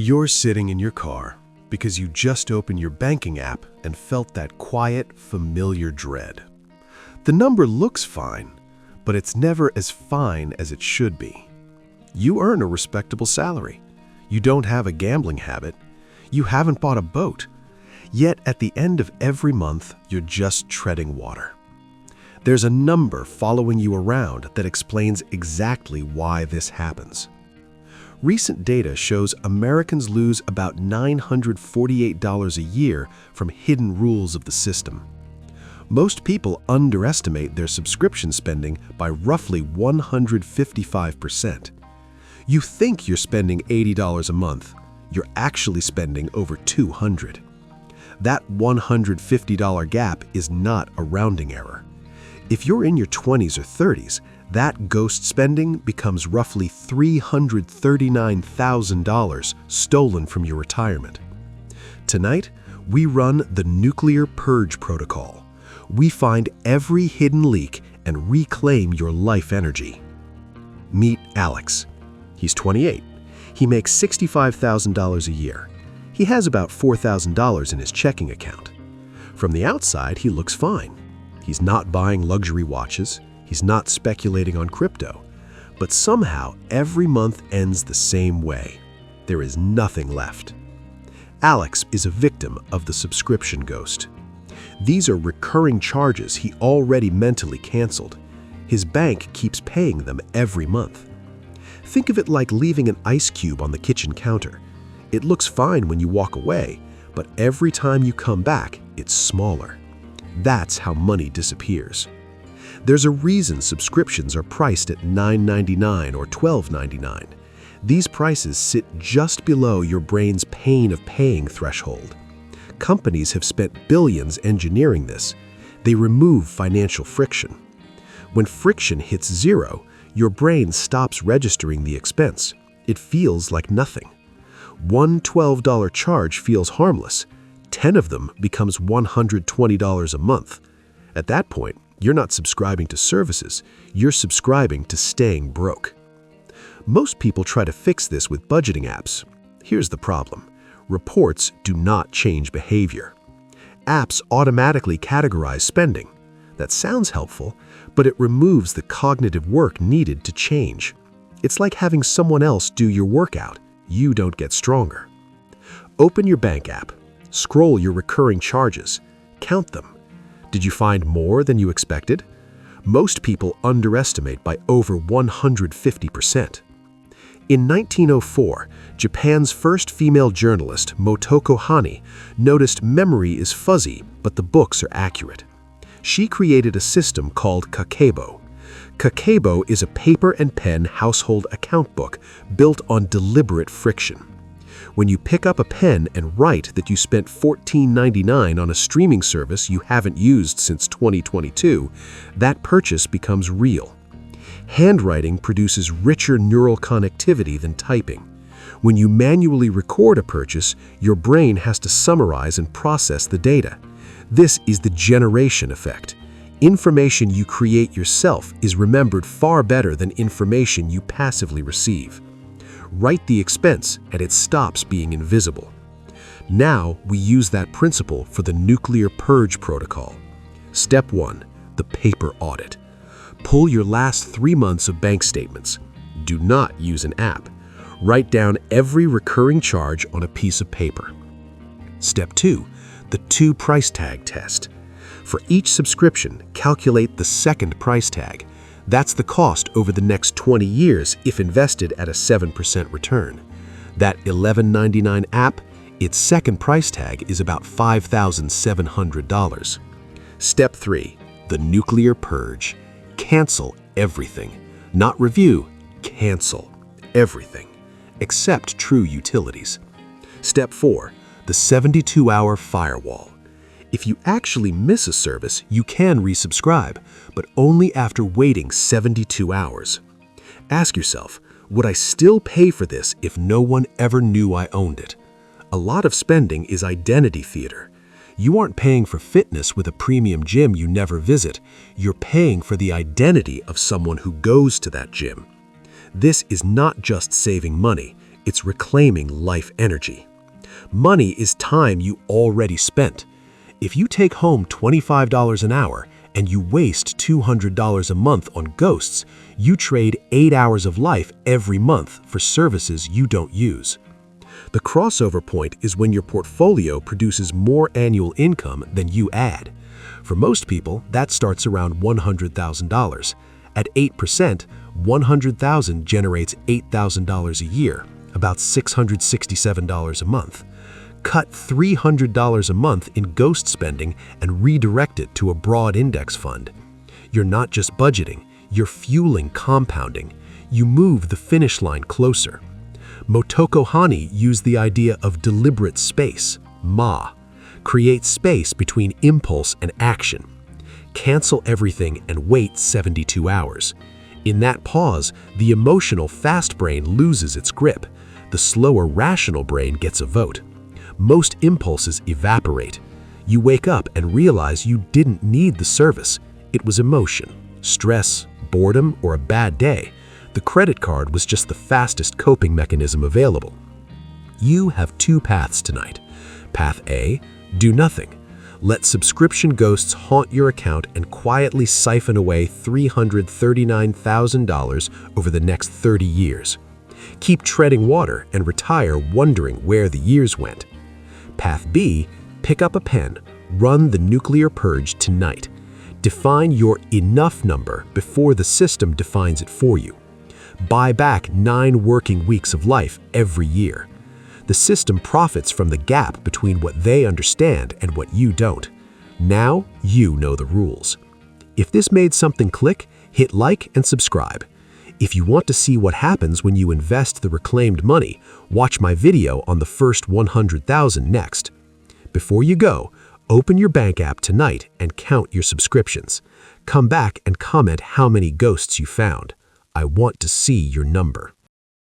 You're sitting in your car because you just opened your banking app and felt that quiet, familiar dread. The number looks fine, but it's never as fine as it should be. You earn a respectable salary. You don't have a gambling habit. You haven't bought a boat. Yet at the end of every month, you're just treading water. There's a number following you around that explains exactly why this happens. Recent data shows Americans lose about $948 a year from hidden rules of the system. Most people underestimate their subscription spending by roughly 155%. You think you're spending $80 a month. You're actually spending over $200. That $150 gap is not a rounding error. If you're in your 20s or 30s, that ghost spending becomes roughly $339,000 stolen from your retirement. Tonight, we run the Nuclear Purge Protocol. We find every hidden leak and reclaim your life energy. Meet Alex. He's 28. He makes $65,000 a year. He has about $4,000 in his checking account. From the outside, he looks fine. He's not buying luxury watches. He's not speculating on crypto. But somehow, every month ends the same way. There is nothing left. Alex is a victim of the subscription ghost. These are recurring charges he already mentally canceled. His bank keeps paying them every month. Think of it like leaving an ice cube on the kitchen counter. It looks fine when you walk away, but every time you come back, it's smaller. That's how money disappears. There's a reason subscriptions are priced at $9.99 or $12.99. These prices sit just below your brain's pain of paying threshold. Companies have spent billions engineering this. They remove financial friction. When friction hits zero, your brain stops registering the expense. It feels like nothing. One $12 charge feels harmless. 10 of them becomes $120 a month. At that point, you're not subscribing to services, you're subscribing to staying broke. Most people try to fix this with budgeting apps. Here's the problem. Reports do not change behavior. Apps automatically categorize spending. That sounds helpful, but it removes the cognitive work needed to change. It's like having someone else do your workout. You don't get stronger. Open your bank app. Scroll your recurring charges. Count them. Did you find more than you expected? Most people underestimate by over 150%. In 1904, Japan's first female journalist, Motoko Hani, noticed memory is fuzzy, but the books are accurate. She created a system called Kakebo. Kakebo is a paper and pen household account book built on deliberate friction. When you pick up a pen and write that you spent $14.99 on a streaming service you haven't used since 2022, that purchase becomes real. Handwriting produces richer neural connectivity than typing. When you manually record a purchase, your brain has to summarize and process the data. This is the generation effect. Information you create yourself is remembered far better than information you passively receive. Write the expense and it stops being invisible. Now we use that principle for the Nuclear Purge Protocol. Step 1. The paper audit. Pull your last 3 months of bank statements. Do not use an app. Write down every recurring charge on a piece of paper. Step 2. The 2 price tag test. For each subscription, calculate the second price tag. That's the cost over the next 20 years if invested at a 7% return. That $11.99 app, its second price tag is about $5,700. Step 3. The Nuclear Purge. Cancel everything. Not review, cancel everything, except true utilities. Step 4. The 72-hour firewall. If you actually miss a service, you can resubscribe, but only after waiting 72 hours. Ask yourself, would I still pay for this if no one ever knew I owned it? A lot of spending is identity theater. You aren't paying for fitness with a premium gym you never visit. You're paying for the identity of someone who goes to that gym. This is not just saving money, it's reclaiming life energy. Money is time you already spent. If you take home $25 an hour and you waste $200 a month on ghosts, you trade 8 hours of life every month for services you don't use. The crossover point is when your portfolio produces more annual income than you add. For most people, that starts around $100,000. At 8%, $100,000 generates $8,000 a year, about $667 a month. Cut $300 a month in ghost spending and redirect it to a broad index fund. You're not just budgeting, you're fueling compounding. You move the finish line closer. Motoko Hani used the idea of deliberate space, ma. Create space between impulse and action. Cancel everything and wait 72 hours. In that pause, the emotional fast brain loses its grip. The slower rational brain gets a vote. Most impulses evaporate. You wake up and realize you didn't need the service. It was emotion, stress, boredom, or a bad day. The credit card was just the fastest coping mechanism available. You have two paths tonight. Path A, do nothing. Let subscription ghosts haunt your account and quietly siphon away $339,000 over the next 30 years. Keep treading water and retire wondering where the years went. Path B, pick up a pen, run the nuclear purge tonight. Define your enough number before the system defines it for you. Buy back 9 working weeks of life every year. The system profits from the gap between what they understand and what you don't. Now you know the rules. If this made something click, hit like and subscribe. If you want to see what happens when you invest the reclaimed money, watch my video on the first 100,000 next. Before you go, open your bank app tonight and count your subscriptions. Come back and comment how many ghosts you found. I want to see your number.